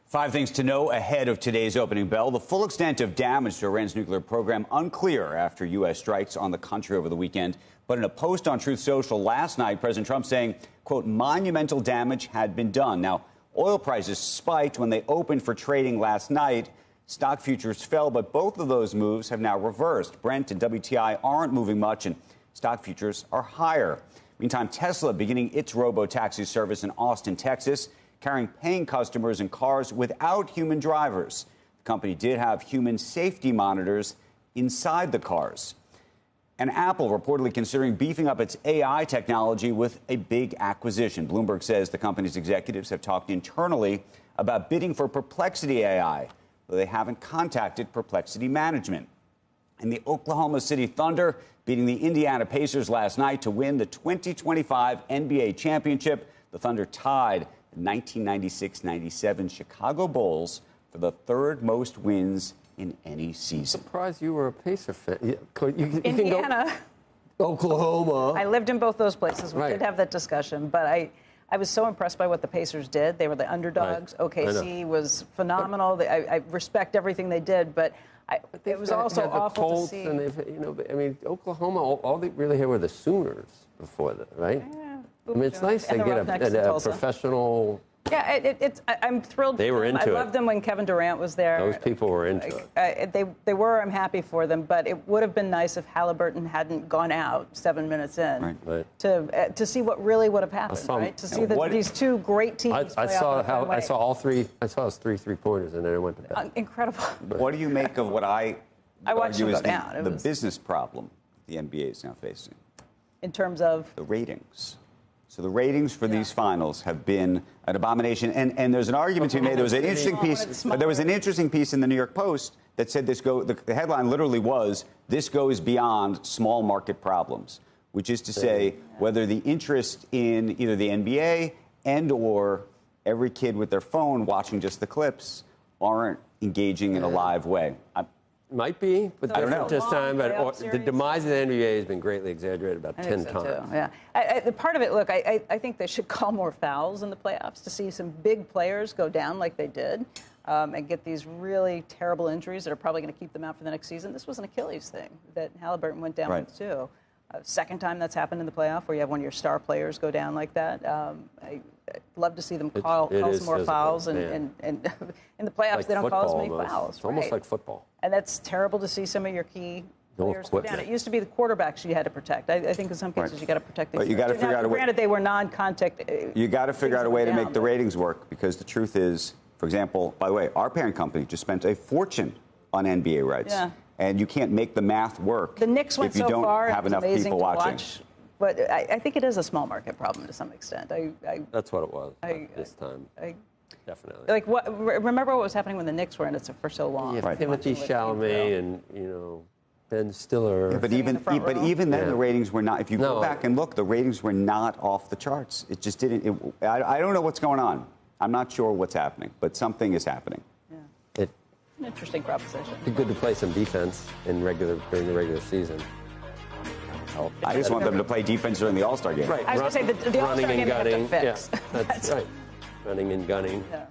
5 things to know ahead of today's opening bell. The full extent of damage to Iran's nuclear program unclear after U.S. strikes on the country over the weekend. But in a post on Truth Social last night, President Trump saying, quote, monumental damage had been done. Now, oil prices spiked when they opened for trading last night. Stock futures fell, but both of those moves have now reversed. Brent and WTI aren't moving much, and stock futures are higher. Meantime, Tesla beginning its robo-taxi service in Austin, Texas, carrying paying customers in cars without human drivers. The company did have human safety monitors inside the cars. And Apple reportedly considering beefing up its AI technology with a big acquisition. Bloomberg says the company's executives have talked internally about bidding for Perplexity AI, though they haven't contacted Perplexity management. And the Oklahoma City Thunder beating the Indiana Pacers last night to win the 2025 NBA championship. The Thunder tied the 1996-97 Chicago Bulls for the third most wins in any season. I'm surprised you were a Pacer fan. You Indiana. Can go Oklahoma. I lived in both those places. We did have that discussion, but I was so impressed by what the Pacers did. They were the underdogs. Right. OKC was phenomenal. I respect everything they did, but it was also awful to see. And I mean, Oklahoma, all they really had were the Sooners before that, right? Yeah. I mean, it's nice to get a professional. Yeah, I'm thrilled. They were into it. I loved them when Kevin Durant was there. Those people were into it. They were. I'm happy for them, but it would have been nice if Halliburton hadn't gone out 7 minutes in to see what really would have happened. To see these two great teams. I saw all three. I saw his three pointers, and then I went to bed. Incredible. What do you make of what I watched argue them is go down. the business problem the NBA is now facing? In terms of the ratings. So the ratings for these finals have been an abomination, and there's an argument to be made. There was an interesting piece. There was an interesting piece in the New York Post that said the headline literally was, "This goes beyond small market problems," which is to say whether the interest in either the NBA and/or every kid with their phone watching just the clips aren't engaging in a live way. Might be, but I don't know. This time, but the demise of the NBA has been greatly exaggerated about 10 times. Too. Yeah, part of it. Look, I think they should call more fouls in the playoffs to see some big players go down like they did, and get these really terrible injuries that are probably going to keep them out for the next season. This was an Achilles thing that Halliburton went down with too. Second time that's happened in the playoff where you have one of your star players go down like that. I'd love to see them call some more fouls, and in the playoffs like they don't call as many fouls. It's almost like football. And that's terrible to see some of your key players go down. It used to be the quarterbacks you had to protect. I think in some cases you got to protect these. But you got to figure out a way. Granted, they were non-contact. You got to figure out a way to make the ratings work, because the truth is, for example, by the way, our parent company just spent a fortune on NBA rights. Yeah. And you can't make the math work. The Knicks went if you so don't far. have enough people watching. But I think it is a small market problem to some extent. That's what it was this time. Definitely. Like remember what was happening when the Knicks were in it for so long. Yeah, Timothée Chalamet and Ben Stiller. Yeah, but even then the ratings were not. If you go back and look, the ratings were not off the charts. It just didn't. I don't know what's going on. I'm not sure what's happening, but something is happening. Yeah. An interesting proposition. It'd be good to play some defense during the regular season. I just want them to play defense during the All-Star game. Right. I was going to say the All-Star game they have to fix. Yeah, that's right. Running and gunning. Yeah.